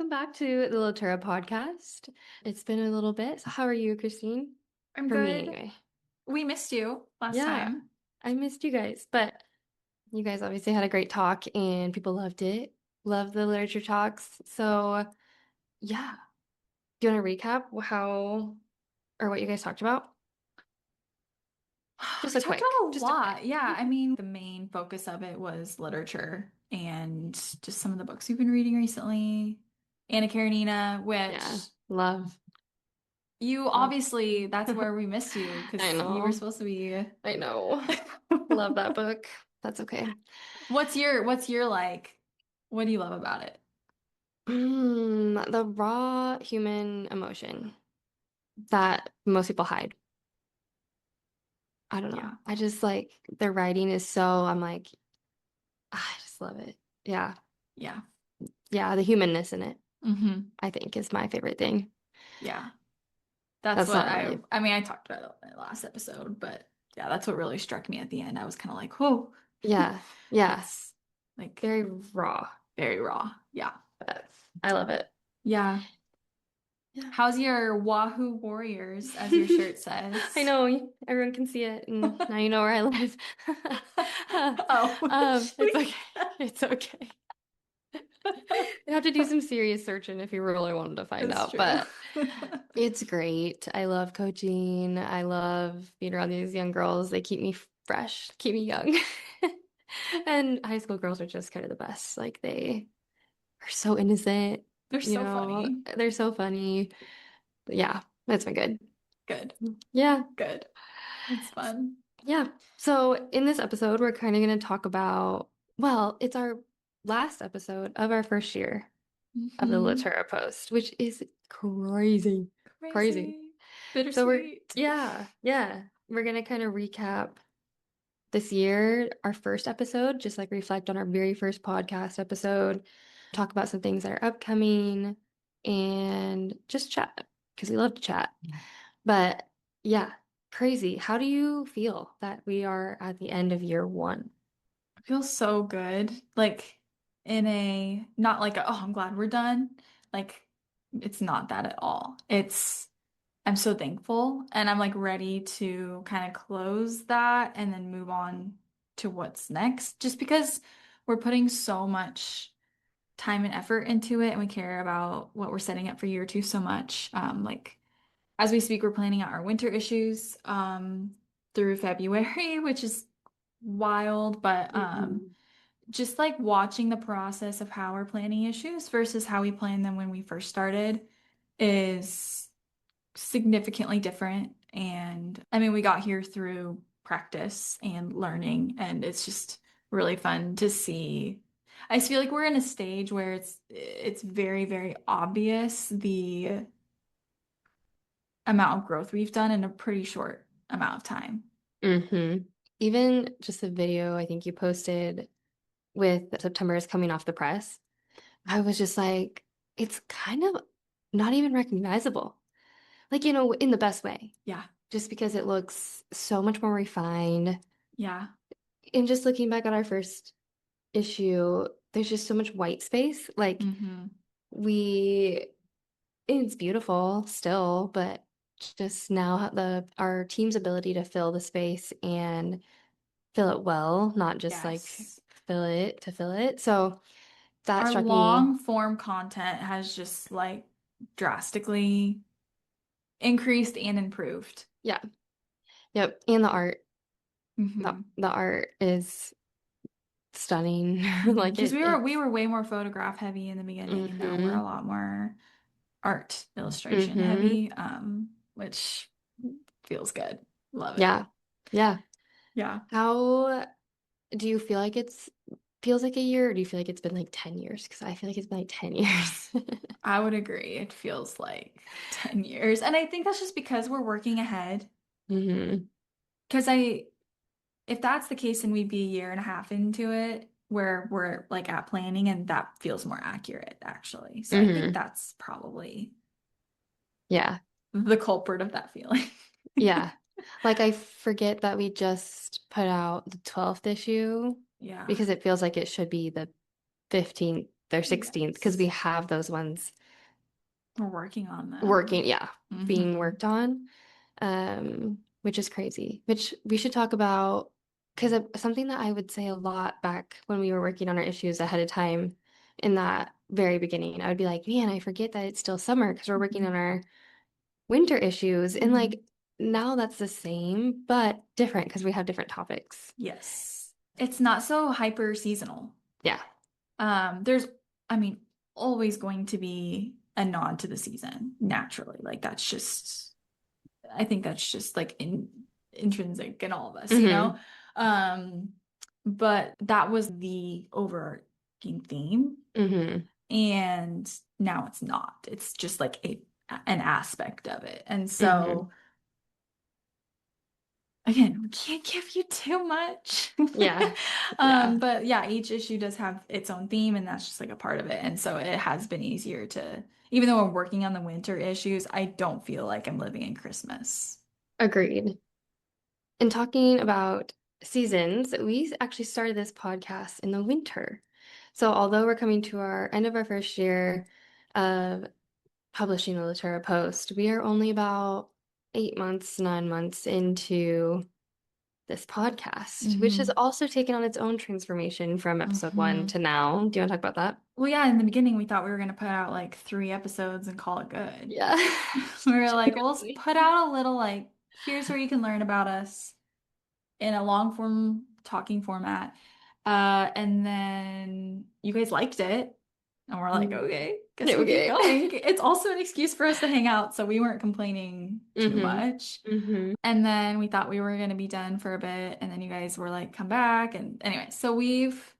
welcome back to the Litera podcast. It's been a little bit. So how are you, Christine? I'm For me, good. anyway. We missed you last Yeah, time. I missed you guys, but you guys obviously had a great talk and people loved it. Loved the literature talks. So, yeah. Do you want to recap how or what you guys talked about? We talked about a Just a quick. lot. Yeah, I mean, the main focus of it was literature and just some of the books we've been reading recently. Anna Karenina, Yeah, which love, you love. obviously, that's where we missed you I because you were know. supposed to be. I know. Love that book. That's okay. What's your like, what do you love about it? The raw human emotion that most people hide. I don't know. Yeah. I just like their writing is so, I'm like, I just love it. Yeah. Yeah. Yeah. The humanness in it, Hmm. I think, is my favorite thing. Yeah. That's That's what not really, I mean, I talked about it in the last episode, but yeah, that's what really struck me at the end. I was kind of like, whoa, yeah. Yeah. it's like Very raw. very raw. Yeah. But I love it. Yeah. Yeah. How's your Wahoo Warriors, as your shirt I says? know everyone can see it, and now you know where I live. Oh, It's sweet. okay. It's okay. You have to do some serious searching if you really wanted to find That's out, true. but it's great. I love coaching. I love being around these young girls. They keep me fresh, keep me young. And high school girls are just kind of the best. Like they are so innocent, They're you so know, funny. they're so funny. Yeah, that's been good. Good. Yeah, Good. That's fun. yeah. So in this episode, we're kind of going to talk about, well, it's our last episode of our first year of the Hmm. Litera Post, which is crazy, crazy. Crazy. So Bittersweet. yeah, we're gonna kind of recap this year, our first episode, just like reflect on our very first podcast episode, talk about some things that are upcoming, and just chat because we love to chat. But yeah, crazy. How do you feel that we are at the end of year one? It feels so good. Like in a not like a, oh, I'm glad we're done. Like it's not that at all. I'm so thankful and I'm like ready to kind of close that and then move on to what's next just because we're putting so much time and effort into it and we care about what we're setting up for year two so much. Like as we speak, we're planning out our winter issues through February, which is wild, but Mhm. just like watching the process of how we're planning issues versus how we planned them when we first started is significantly different. And I mean, we got here through practice and learning, and it's just really fun to see. I just feel like we're in a stage where it's very, very obvious the amount of growth we've done in a pretty short amount of time. Even just the video I think you posted with September is coming off the press, I was just like, it's kind of not even recognizable. Like, in the best way, Yeah. just because it looks so much more refined. Yeah. And just looking back at our first issue, there's just so much white space. Like, Hmm. we, it's beautiful still, but just now our team's ability to fill the space and fill it well, not just like Yes. fill it to fill it. So that Our struck me. long form content has just like drastically increased and improved. Yeah. Yep. And the art. The, Hmm. the art is stunning. Like Because we it's were way more photograph heavy in the beginning, and now we're a mm-hmm. lot more art illustration Mm-hmm. heavy, which feels good. Love it. Yeah. Yeah. Yeah, How do you feel like feels like a year, or do you feel like it's been like 10 years? Because I feel like it's been like 10 years. I would agree. It feels like 10 years. And I think that's just because we're working ahead. Hmm. Because if that's the case, then we'd be a year and a half into it where we're like at planning, and that feels more accurate, actually. So I think Hmm. that's probably Yeah. the culprit of that feeling. Yeah. Like I forget that we just put out the 12th issue Yeah. because it feels like it should be the 15th their 16th because we Yes. have those ones We're working on working, them. yeah, being Hmm. worked on, which is crazy, which we should talk about because something that I would say a lot back when we were working on our issues ahead of time in that very beginning, I would be like, man, I forget that it's still summer because we're working on our winter issues. And Hmm. like now that's the same, but different because we have different topics. Yes. It's not so hyper seasonal. Yeah. There's, I mean, always going to be a nod to the season naturally. Like that's just, I think that's just like intrinsic in all of us, you know? Hmm. Um, but that was the overarching theme. Hmm. And now it's not. It's just like an aspect of it. And Hmm. so again, we can't give you too much. Yeah. Yeah. But yeah, each issue does have its own theme, and that's just like a part of it. And so it has been easier to, even though I'm working on the winter issues, I don't feel like I'm living in Christmas. Agreed. And talking about seasons, we actually started this podcast in the winter. So although we're coming to our end of our first year of publishing the Litera Post, we are only about 8 months, 9 months into this podcast, which has Hmm. also taken on its own transformation from episode one Hmm. to now. Do you want to talk about that? Well, yeah, in the beginning, we thought we were going to put out like 3 episodes and call it good. Yeah. We were like, we'll Genuinely. put out a little, like, here's where you can learn about us in a long form talking format. And then you guys liked it. And we're like, Mm. okay, guess we'll keep Okay. going. It's also an excuse for us to hang out, so we weren't complaining too Mm-hmm. much. Mm-hmm. And then we thought we were going to be done for a bit, and then you guys were like, come back. And anyway, so we've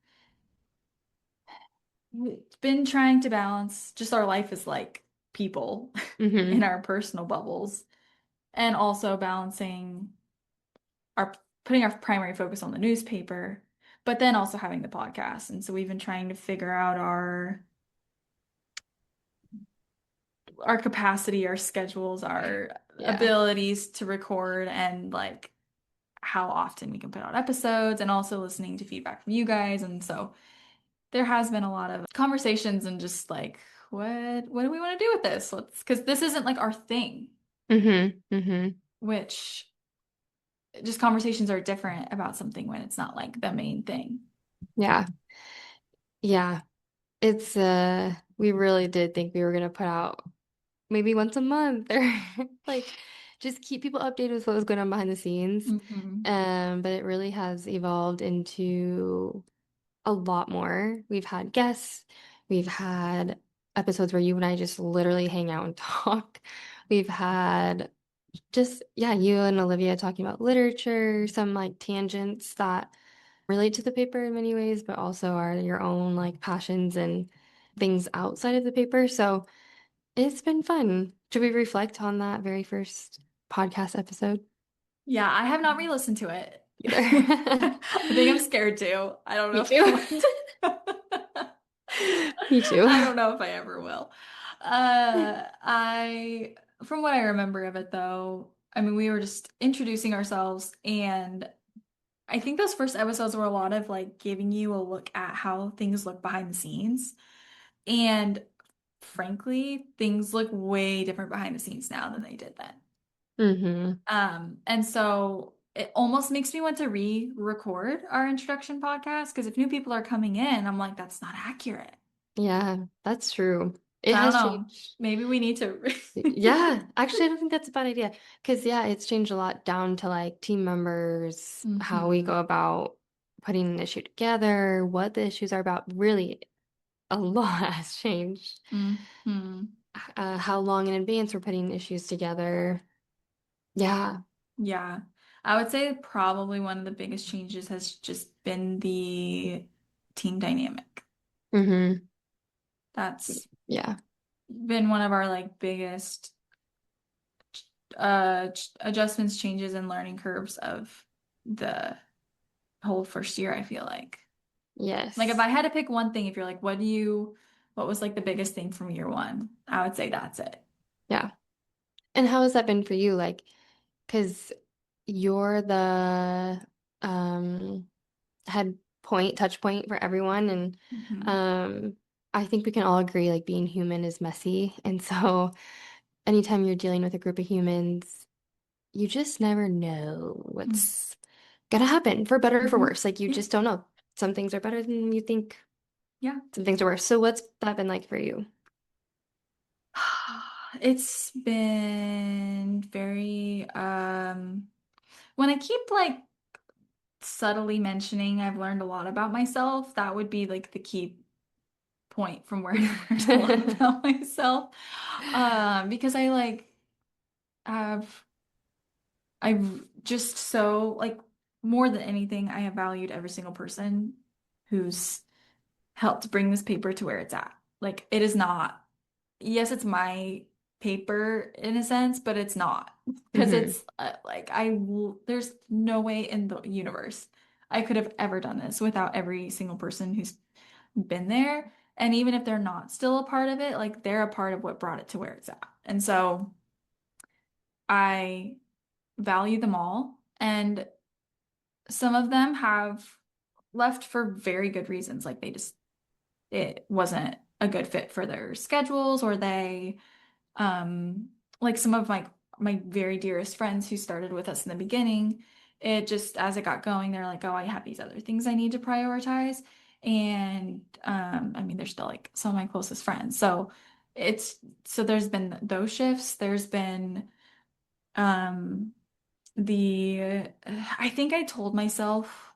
been trying to balance just our life as like people in Mm-hmm. our personal bubbles, and also balancing our putting our primary focus on the newspaper, but then also having the podcast. And so we've been trying to figure out our capacity, our schedules, our Yeah. abilities to record and like how often we can put out episodes and also listening to feedback from you guys. And so there has been a lot of conversations and just like what do we want to do with this? Let's because this isn't like our thing, Mm-hmm. Mm-hmm. which just conversations are different about something when it's not like the main thing. Yeah. Yeah. It's we really did think we were gonna put out maybe once a month or like just keep people updated with what was going on behind the scenes. Hmm. But it really has evolved into a lot more. We've had guests, we've had episodes where you and I just literally hang out and talk. We've had just, yeah, you and Olivia talking about literature, some like tangents that relate to the paper in many ways, but also are your own like passions and things outside of the paper. So it's been fun. Should we reflect on that very first podcast episode? Yeah, I have not re-listened to it. Either. I think I'm scared to. I don't know Me if I too. want to. Me too. I don't know if I ever will. From what I remember of it though, I mean, we were just introducing ourselves, and I think those first episodes were a lot of like giving you a look at how things look behind the scenes. And frankly, things look way different behind the scenes now than they did then. Hmm. And so it almost makes me want to re-record our introduction podcast because if new people are coming in, I'm like, that's not accurate. Yeah, that's true. So It I don't has know. changed. Maybe we need to. Yeah, actually, I don't think that's a bad idea. Because, yeah, it's changed a lot down to like team members, how we Hmm. go about putting an issue together, what the issues are about. Really, a lot has changed. Hmm. How long in advance we're putting issues together. Yeah. Yeah. I would say probably one of the biggest changes has just been the team dynamic. Hmm. That's Yeah. been one of our like biggest adjustments, changes, and learning curves of the whole first year, I feel like. Like if Yes. I had to pick one thing, if you're like, what was like the biggest thing from year one? I would say that's it. Yeah. And how has that been for you? Like, because you're the um head point, touch point for everyone. And Hmm. um I think we can all agree like being human is messy. And so anytime you're dealing with a group of humans, you just never know Mm. what's gonna happen for better or for Hmm. worse. Like you Yeah. just don't know. Some things are better than you think, Yeah. some things are worse. So what's that been like for you? It's been very when I keep like subtly mentioning I've learned a lot about myself, that would be like the key point from where I learned a lot about myself. Because I like have I've just so like more than anything, I have valued every single person who's helped bring this paper to where it's at. Like it is not, yes, it's my paper in a sense, but it's not because Hmm. it's there's no way in the universe I could have ever done this without every single person who's been there. And even if they're not still a part of it, like they're a part of what brought it to where it's at. And so I value them all. And some of them have left for very good reasons. Like it wasn't a good fit for their schedules, or they, like some of my very dearest friends who started with us in the beginning, it just, as it got going, they're like, oh, I have these other things I need to prioritize. And, I mean, they're still like some of my closest friends. So it's, so there's been those shifts. There's been, um, I think I told myself,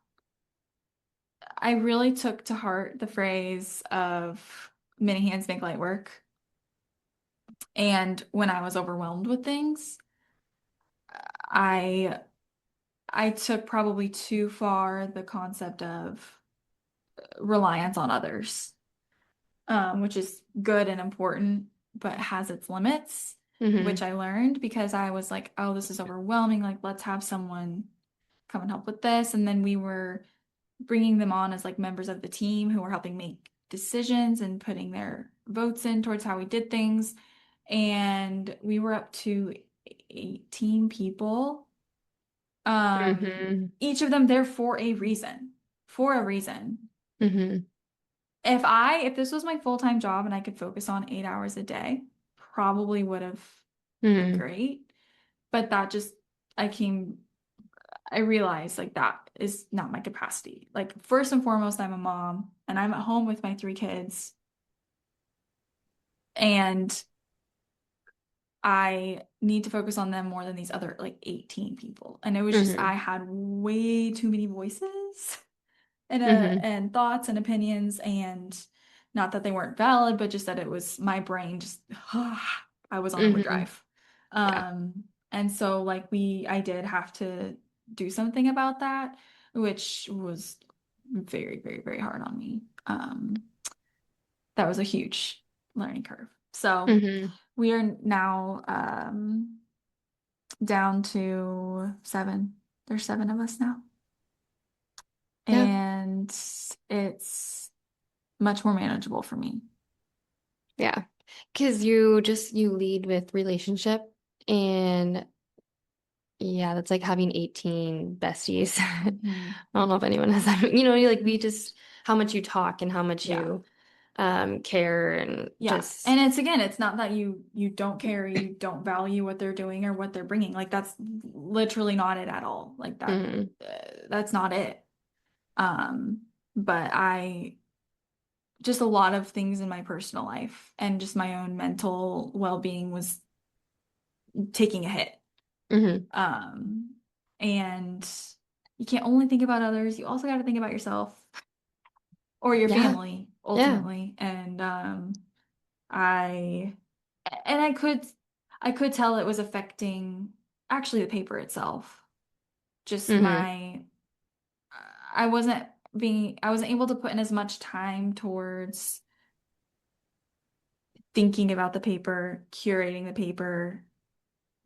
I really took to heart the phrase of many hands make light work. And when I was overwhelmed with things, I I took probably too far the concept of reliance on others, which is good and important, but has its limits, which Hmm. I learned because I was like, oh, this is overwhelming. Like, let's have someone come and help with this. And then we were bringing them on as like members of the team who were helping make decisions and putting their votes in towards how we did things. And we were up to 18 people. Hmm. Each of them there for a reason. For a reason. Hmm. If this was my full-time job and I could focus on 8 hours a day, probably would have been Hmm. great. But that just, I came, I realized like that is not my capacity. Like, first and foremost, I'm a mom and I'm at home with my three kids. And I need to focus on them more than these other like 18 people. And it was just, Hmm. I had way too many voices Hmm. and thoughts and opinions, and not that they weren't valid, but just that it was my brain just I was on Hmm. overdrive. Yeah. And so like I did have to do something about that, which was very, very, very hard on me. That was a huge learning curve. So Hmm. we are now down to seven. There's seven of us now. Yeah. And it's much more manageable for me. Yeah. Because you lead with relationship and yeah, that's like having 18 besties. I Hmm. don't know if anyone has that. You know, like we Hmm. just how much you talk and how much Yeah. you care and Yeah. just And it's again, it's not that you don't care, you don't value what they're doing or what they're bringing. Like that's literally not it at all. Like mm, that's not it. But I just a lot of things in my personal life and just my own mental well-being was taking a hit. hmm. Um, and you can't only think about others, you also got to think about yourself or your Yeah. family Yeah. ultimately. And I and I could tell it was affecting actually the paper itself. Just Hmm. I wasn't able to put in as much time towards thinking about the paper, curating the paper,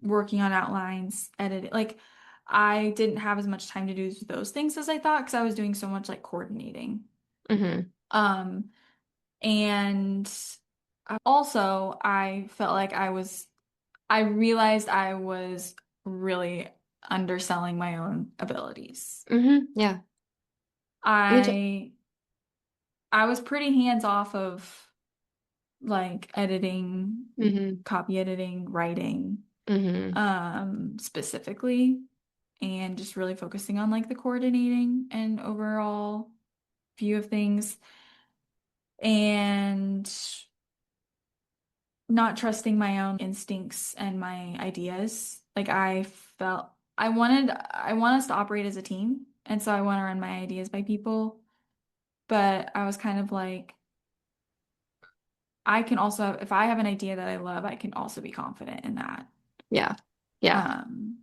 working on outlines, editing. Like I didn't have as much time to do those things as I thought because I was doing so much like coordinating. Hmm. Um, and also I felt like I realized I was really underselling my own abilities. Hmm. Yeah. Which I I was pretty hands off of. like editing, Mm-hmm. copy editing, writing, Mm-hmm. specifically, and just really focusing on like the coordinating and overall view of things, and not trusting my own instincts and my ideas. Like I felt I want us to operate as a team, and so I want to run my ideas by people, but I was kind of like I can also, if I have an idea that I love, I can also be confident in that. Yeah. Yeah. Um,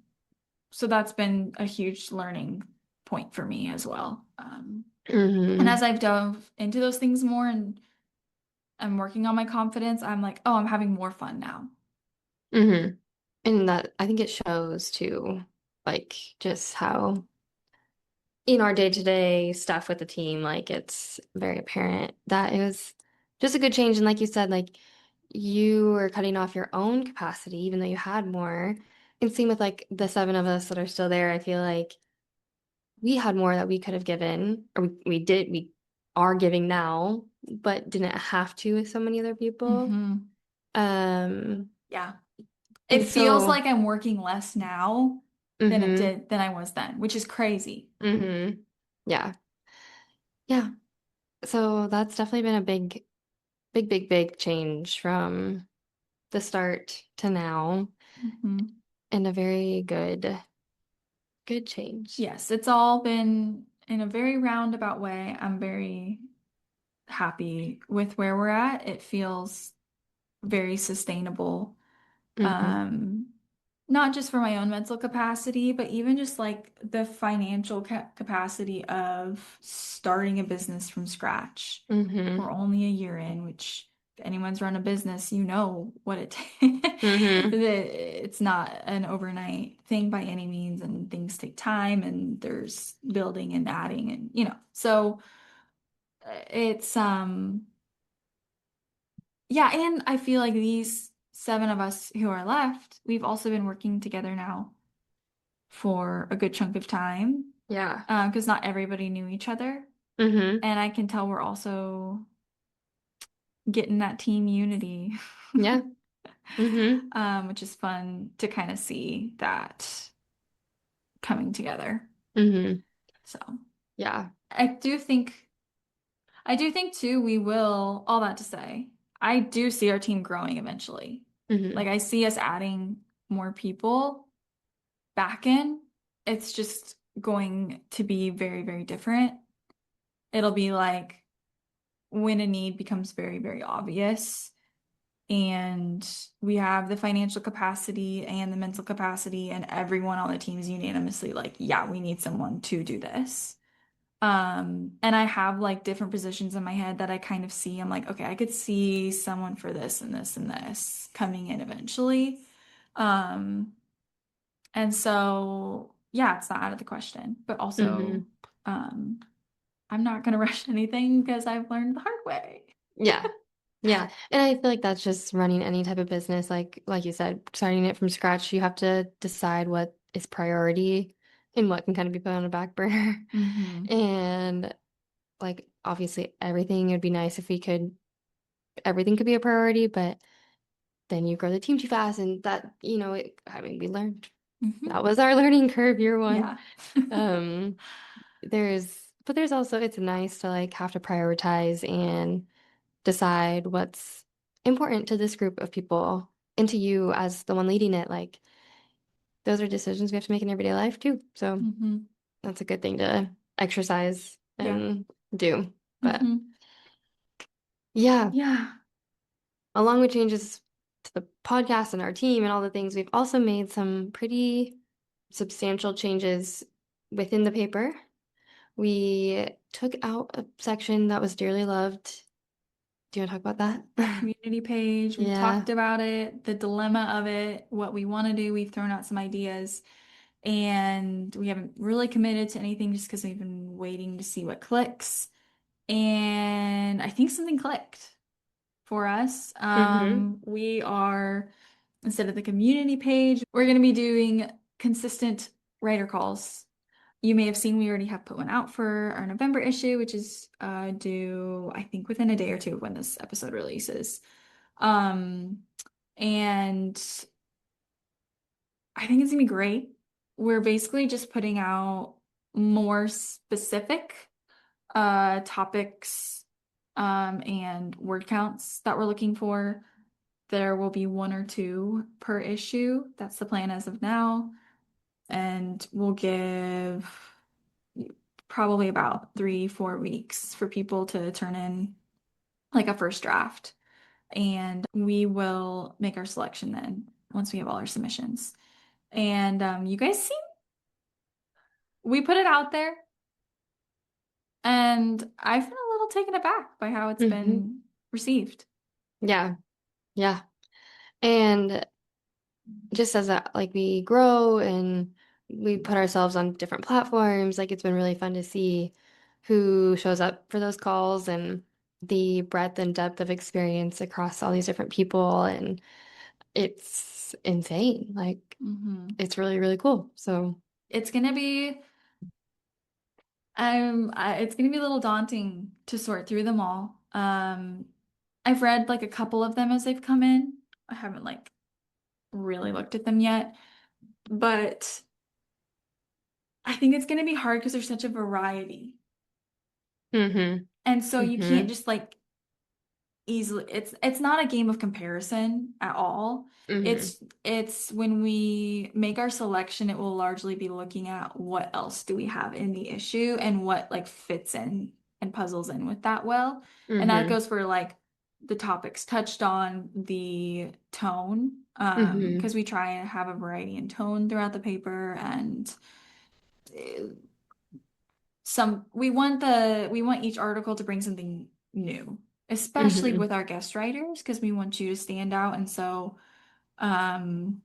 so that's been a huge learning point for me as well. And Mm-hmm. as I've dove into those things more and I'm working on my confidence, I'm like, oh, I'm having more fun now. Mm-hmm. And that I think it shows too, like just how in our day-to-day stuff with the team, like it's very apparent that it was just a good change. And like you said, like you were cutting off your own capacity, even though you had more. And same with like the seven of us that are still there. I feel like we had more that we could have given, or we did, we are giving now, but didn't have to with so many other people. Hmm. Um, Yeah. It and feels so, like I'm working less now mm-hmm, than I was then, which is crazy. mm-hmm. Yeah. Yeah. So that's definitely been a big change from the start to now, Hmm. and a very good change. Yes, it's all been in a very roundabout way. I'm very happy with where we're at. It feels very sustainable. Mm-hmm. Um, Not just for my own mental capacity, but even just like the financial capacity of starting a business from scratch. Mm-hmm. We're only a year in, which if anyone's run a business, you know what it takes. Mm-hmm. It's not an overnight thing by any means, and things take time, and there's building and adding, and so it's yeah, and I feel like these seven of us who are left, we've also been working together now for a good chunk of time, Yeah. because not everybody knew each other. Mm-hmm. And I can tell we're also getting that team unity, Yeah. Mm-hmm. which is fun to kind of see that coming together. Mm-hmm. So Yeah. I do think, I do think too, we will, all that to say, I do see our team growing eventually. Mm-hmm. Like I see us adding more people back in. It's just going to be very, very different. It'll be like when a need becomes very, very obvious and we have the financial capacity and the mental capacity, and everyone on the team is unanimously like, yeah, we need someone to do this. And I have like different positions in my head that I kind of see. I'm like, okay, I could see someone for this and this and this coming in eventually. Um, and so yeah, it's not out of the question, but also Mm-hmm. um I'm not gonna rush anything because I've learned the hard way. Yeah. Yeah. And I feel like that's just running any type of business. Like you said, starting it from scratch, you have to decide what is priority and what can kind of be put on a back burner. Hmm. And like obviously everything, it'd be nice if we could everything could be a priority, but then you grow the team too fast and that, I mean, we learned Hmm. that was our learning curve year one. Yeah. Um, but there's also it's nice to like have to prioritize and decide what's important to this group of people and to you as the one leading it. Like those are decisions we have to make in everyday life too. So Hmm. that's a good thing to exercise Yeah. and do. But Hmm. yeah, Yeah. along with changes to the podcast and our team and all the things, we've also made some pretty substantial changes within the paper. We took out a section that was dearly loved. Do you want to talk about Our that? community page, we've Yeah. talked about it, the dilemma of it, what we want to do. We've thrown out some ideas and we haven't really committed to anything just because we've been waiting to see what clicks. And I think something clicked for us. Mm-hmm. We are, instead of the community page, we're going to be doing consistent writer calls. You may have seen we already have put one out for our November issue, which is due, I think, within a day or two of when this episode releases. Um, and I think it's gonna be great. We're basically just putting out more specific topics and word counts that we're looking for. There will be one or two per issue. That's the plan as of now. And we'll give probably about 3, 4 weeks for people to turn in like a first draft. And we will make our selection then once we have all our submissions. And you guys see, we put it out there, and I've been a little taken aback by how it's Hmm. been received. Yeah. Yeah. And just as that, like we grow and we put ourselves on different platforms, like it's been really fun to see who shows up for those calls and the breadth and depth of experience across all these different people. And it's insane. Like Hmm. it's really, really cool. So, It's gonna be it's gonna be a little daunting to sort through them all. I've read like a couple of them as they've come in. I haven't like really looked at them yet, but I think it's gonna be hard because there's such a variety. hmm And so you can't hmm just like easily it's not a game of comparison at all. hmm It's when we make our selection, it will largely be looking at what else do we have in the issue and what like fits in and puzzles in with that well. And that hmm goes for like the topics touched on, the tone, hmm because we try and have a variety in tone throughout the paper and uh, some we want each article to bring something new, especially hmm with our guest writers, because we want you to stand out. And so, um,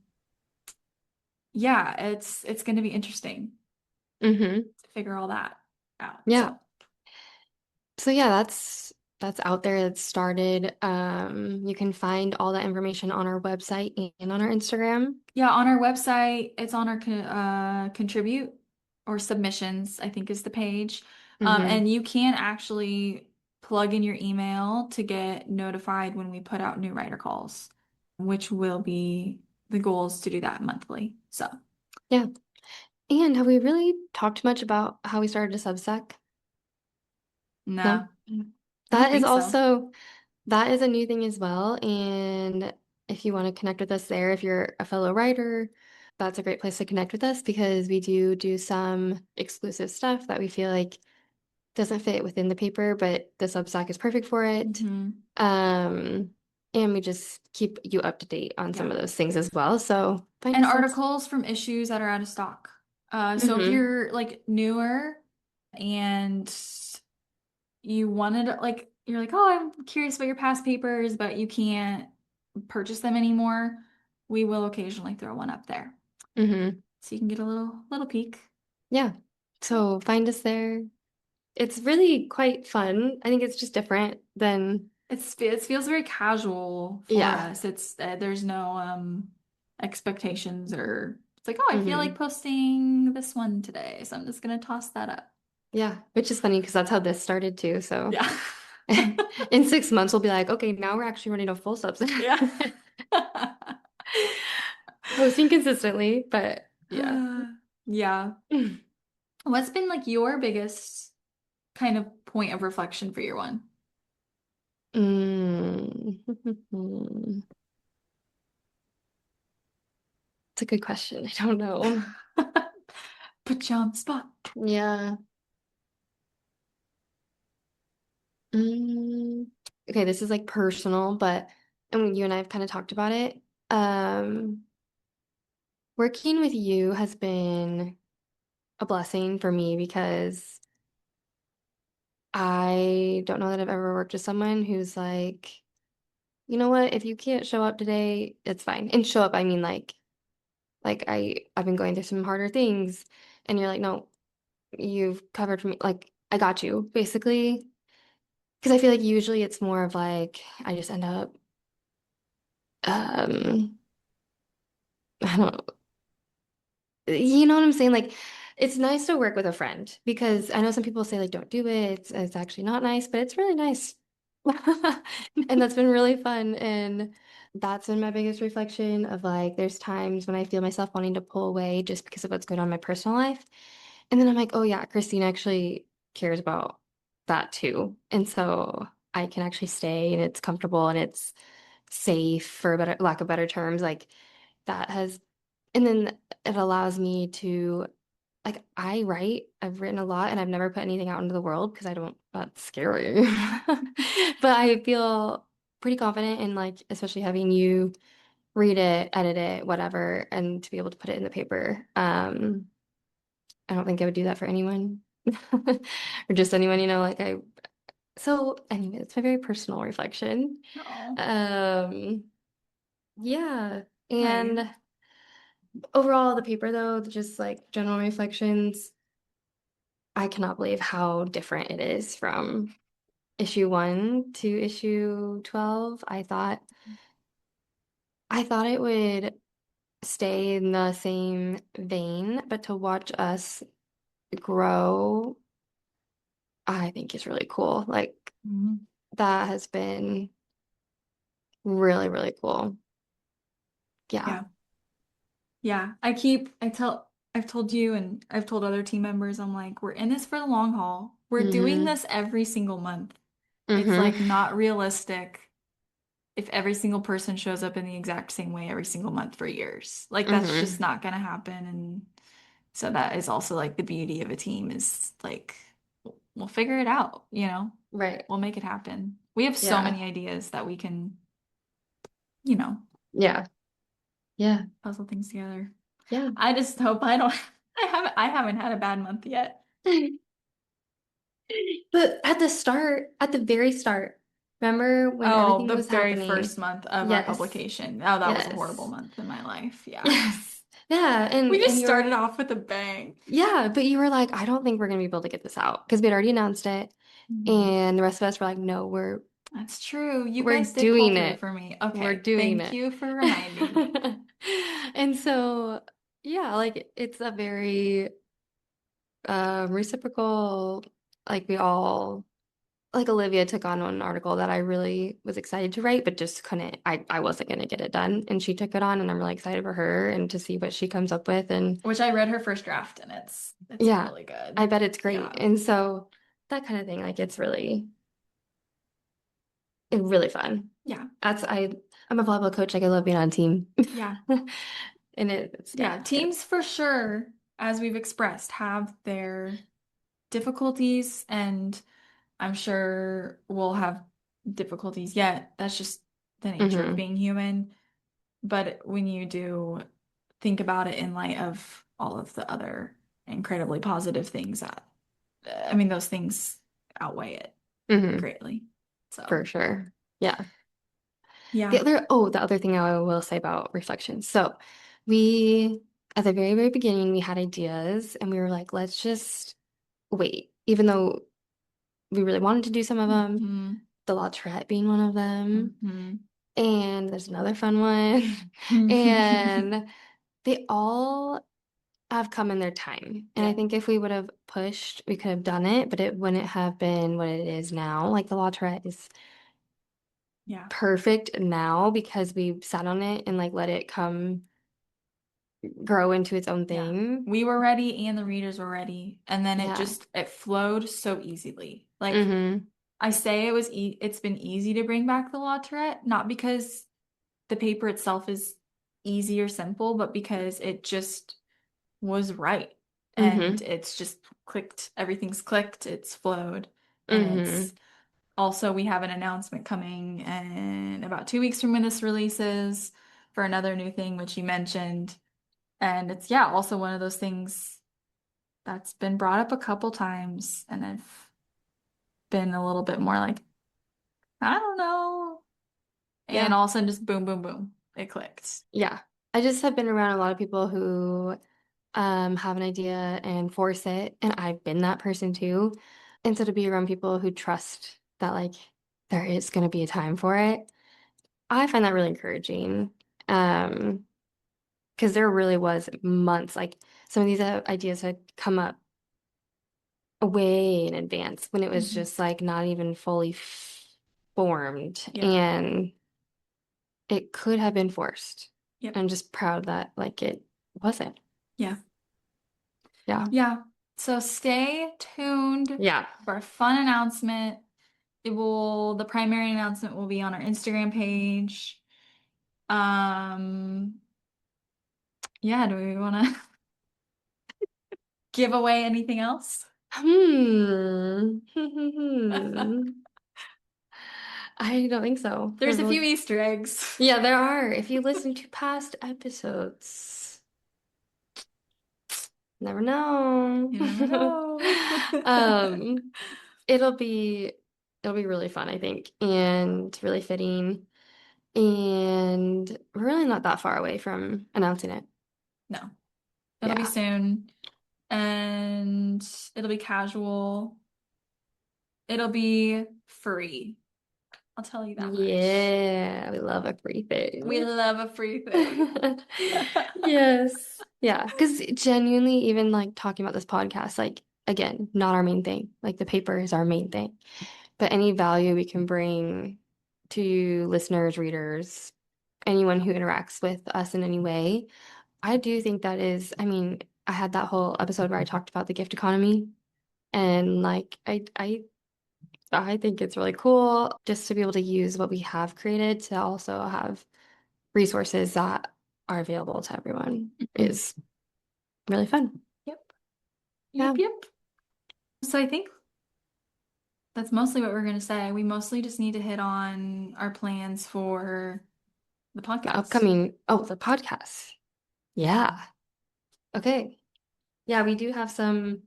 yeah, it's going to be interesting hmm to figure all that out. Yeah. So, So yeah, that's out there. It's started. You can find all that information on our website and on our Instagram. yeah, on our website, it's on our contribute or submissions, I think is the page. Hmm And you can actually plug in your email to get notified when we put out new writer calls, which will be the goal is to do that monthly. So, Yeah. And have we really talked much about how we started a Substack? No? no, I don't That is think so. also that is a new thing as well. And if you want to connect with us there, if you're a fellow writer, that's a great place to connect with us because we do some exclusive stuff that we feel like doesn't fit within the paper, but the Substack is perfect for it. Hmm. Um, and we just keep you up to date on some Yeah. of those things as well. So find And us there. articles from issues that are out of stock. So if Hmm you're like newer and you wanted like you're like, oh, I'm curious about your past papers, but you can't purchase them anymore, we will occasionally throw one up there. hmm So you can get a little peek. Yeah. So find us there. It's really quite fun. I think it's just different than, It feels very casual for yeah. us. It's there's no expectations or it's like, oh, I feel like hmm posting this one today, so I'm just gonna toss that up. Yeah. Which is funny because that's how this started too. So Yeah. in 6 months, we'll be like, okay, now we're actually running a full subs Yeah. posting consistently. But yeah. Yeah. What's been like your biggest kind of point of reflection for your one? Mm. It's a good question. I don't know. Put you on the spot. Yeah. Mm. Okay, this is like personal, but and you and I have kind of talked about it. Um, Working with you has been a blessing for me because I don't know that I've ever worked with someone who's like, you know what, if you can't show up today, it's fine. And show up, I mean like I've been going through some harder things, and you're like, no, you've covered for me, like I got you, basically. Because I feel like usually it's more of like I just end up um I don't you know what I'm saying? Like it's nice to work with a friend because I know some people say like don't do it. It's actually not nice, but it's really nice. And that's been really fun. And that's been my biggest reflection of like, there's times when I feel myself wanting to pull away just because of what's going on in my personal life. And then I'm like, oh yeah, Christine actually cares about that too. And so I can actually stay and it's comfortable and it's safe for a better lack of better terms. Like that has, and then it allows me to like I write, I've written a lot and I've never put anything out into the world because I don't, that's scary. But I feel pretty confident in like, especially having you read it, edit it, whatever, and to be able to put it in the paper. I don't think I would do that for anyone or just anyone, like so anyway, it's my very personal reflection. Oh, Um, yeah. I And overall, the paper though, just like general reflections, I cannot believe how different it is from issue 1 to issue 12. I thought it would stay in the same vein, but to watch us grow, I think is really cool. Like Mhm. that has been really, really cool. Yeah. Yeah. Yeah. I've told you and I've told other team members, I'm like, we're in this for the long haul. We're doing Mm-hmm. this every single month. It's Mm-hmm. like not realistic if every single person shows up in the exact same way every single month for years. Like that's just Mm-hmm. not gonna happen. And so that is also like the beauty of a team is like we'll figure it out, you know? Right. We'll make it happen. We have so Yeah. many ideas that we can, you know, Yeah. Yeah. puzzle things together. Yeah. I just hope I don't I haven't had a bad month yet. But at the very start, remember when Oh, everything the was very happening? first month of our Yes. publication. Oh, that was a horrible Yes. month in my life. Yeah. Yes. Yeah. We And just you started were, off with a bang. yeah, but you were like, I don't think we're gonna be able to get this out because we had already announced it. Mhm. And the rest of us were like, no, That's true. You we're guys did pull doing through it. for me. We're Okay. doing Thank it. you for reminding me. And so, yeah, like it's a very reciprocal, like we all like Olivia took on one article that I really was excited to write, but just couldn't. I wasn't gonna get it done, and she took it on, and I'm really excited for her and to see what she comes up with. And Which I read her first draft and it's yeah, really I good. bet it's great. Yeah. And so that kind of thing, like it's really fun. Yeah. That's I'm a volleyball coach. Like I love being on a team, Yeah. and yeah, Yeah. Teams for sure, as we've expressed, have their difficulties and I'm sure we'll have difficulties yet. That's just the nature of hmm being human. But when you do think about it in light of all of the other incredibly positive things that, I mean, those things outweigh it hmm greatly. So, for sure. Yeah. yeah. The other thing I will say about reflection. So we, at the very, very beginning, we had ideas and we were like, let's just wait, even though we really wanted to do some of them, Hmm. the La Tourette being one of them. Hmm. And there's another fun one. And they all have come in their time. And I Yeah. think if we would have pushed, we could have done it, but it wouldn't have been what it is now. Like the La Tourette is Yeah. perfect now because we sat on it and like let it come grow into its own Yeah. thing. We were ready and the readers were ready. And then Yeah. it flowed so easily. Like Mm-hmm. I say it's been easy to bring back the La Tourette, not because the paper itself is easy or simple, but because it just was right. And Mm-hmm. it's just clicked, everything's clicked, it's flowed. And Mm-hmm. it's also, we have an announcement coming in about 2 weeks from when this releases for another new thing, which you mentioned. And it's, yeah, also one of those things that's been brought up a couple times. And I've been a little bit more like, I don't know. And Yeah. all of a sudden, just boom, boom, boom, it clicked. Yeah. I just have been around a lot of people who have an idea and force it, and I've been that person too. And so to be around people who trust that like there is going to be a time for it, I find that really encouraging. Um, because there really was months like some of these ideas had come up way in advance when it was Mhm. just like not even fully formed Yeah. and it could have been forced. Yep. I'm just proud that like it wasn't. Yeah. Yeah. Yeah. So stay tuned Yeah. for a fun announcement. The primary announcement will be on our Instagram page. Um, yeah, do we want to give away anything else? Hmm. I don't think so. There's a few Easter eggs. Yeah, there are. If you listen to past episodes, never know. You never know. Um, it'll be it'll be really fun, I think, and really fitting. And we're really not that far away from announcing it. No, it'll be Yeah. soon and it'll be casual. It'll be free. I'll tell you that much. Yeah, we love a free We thing. love a free thing. Yes. Yeah, because genuinely, even like talking about this podcast, like again, not our main thing. Like the paper is our main thing. But any value we can bring to listeners, readers, anyone who interacts with us in any way, I do think that is, I mean, I had that whole episode where I talked about the gift economy and like I think it's really cool just to be able to use what we have created to also have resources that are available to everyone Mhm. is really fun. Yep. Yeah. Yep, yep. So I think that's mostly what we're going to say. We mostly just need to hit on our plans for the The podcast. upcoming, oh, the podcast. Yeah. Okay. Yeah, we do have some,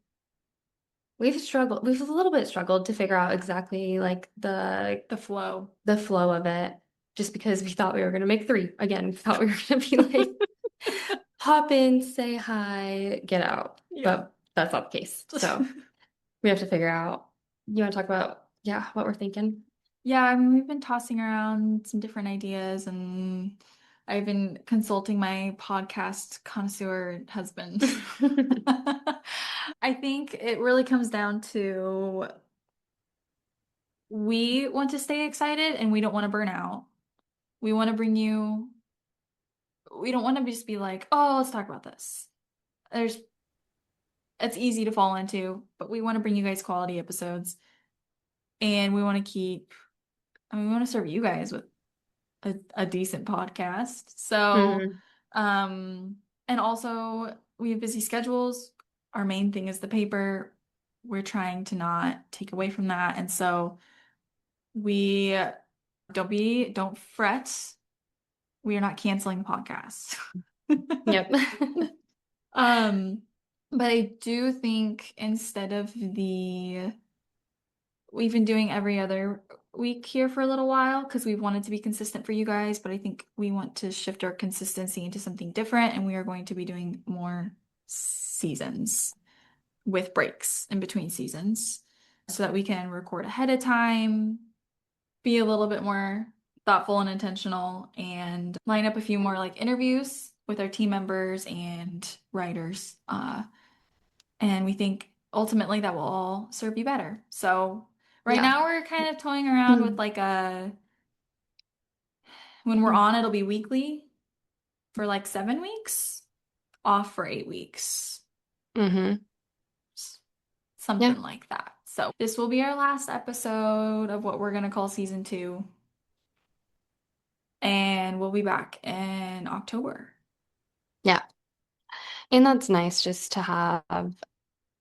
we've a little bit struggled to figure out exactly like The flow. the flow of it, just because we thought we were gonna make three. Again, we thought we were gonna be like hop in, say hi, get out. Yeah. But that's not the case. So we have to figure out. You want to talk about, yeah, what we're thinking? Yeah, I mean, we've been tossing around some different ideas and I've been consulting my podcast connoisseur husband. I think it really comes down to we want to stay excited and we don't want to burn out. We want to bring you, we don't want to just be like, oh, let's talk about this. There's, it's easy to fall into, but we want to bring you guys quality episodes and we want to keep, I mean, we want to serve you guys with a decent podcast. So, hmm and also we have busy schedules. Our main thing is the paper. We're trying to not take away from that. And so we don't fret. We are not canceling the podcast. Yep. Um, but I do think instead of we've been doing every other week here for a little while because we've wanted to be consistent for you guys, but I think we want to shift our consistency into something different, and we are going to be doing more seasons with breaks in between seasons so that we can record ahead of time, be a little bit more thoughtful and intentional, and line up a few more like interviews with our team members and writers. And we think ultimately that will all serve you better. So right Yeah. now we're kind of toying around with like when we're on, it'll be weekly for like 7 weeks, off for 8 weeks, hmm Yeah. something like that. So this will be our last episode of what we're gonna call season 2, and we'll be back in October. Yeah. And that's nice just to have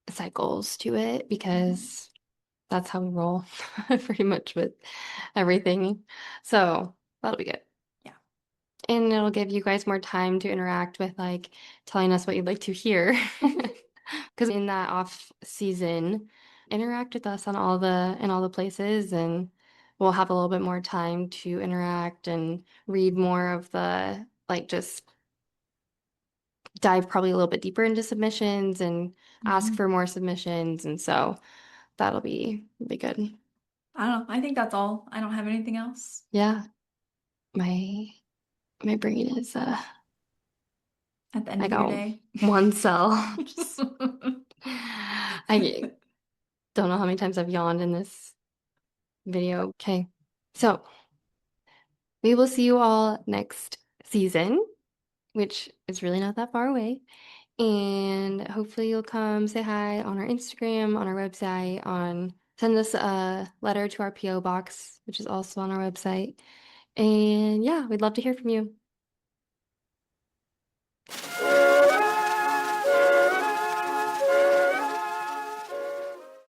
cycles to it Mhm. because that's how we roll pretty much with everything. So that'll be good. Yeah. And it'll give you guys more time to interact with like telling us what you'd like to hear. Because in that off season, interact with us on all the places and we'll have a little bit more time to interact and read more of the like just dive probably a little bit deeper into submissions and ask Mhm. for more submissions. And so that'll be good. I don't know. I think that's all. I don't have anything else Yeah. My my brain is at the end I of your got day. one cell. Just I don't know how many times I've yawned in this video. Okay. So we will see you all next season, which is really not that far away. And hopefully you'll come say hi on our Instagram, on our website, send us a letter to our PO box, which is also on our website. And yeah, we'd love to hear from you.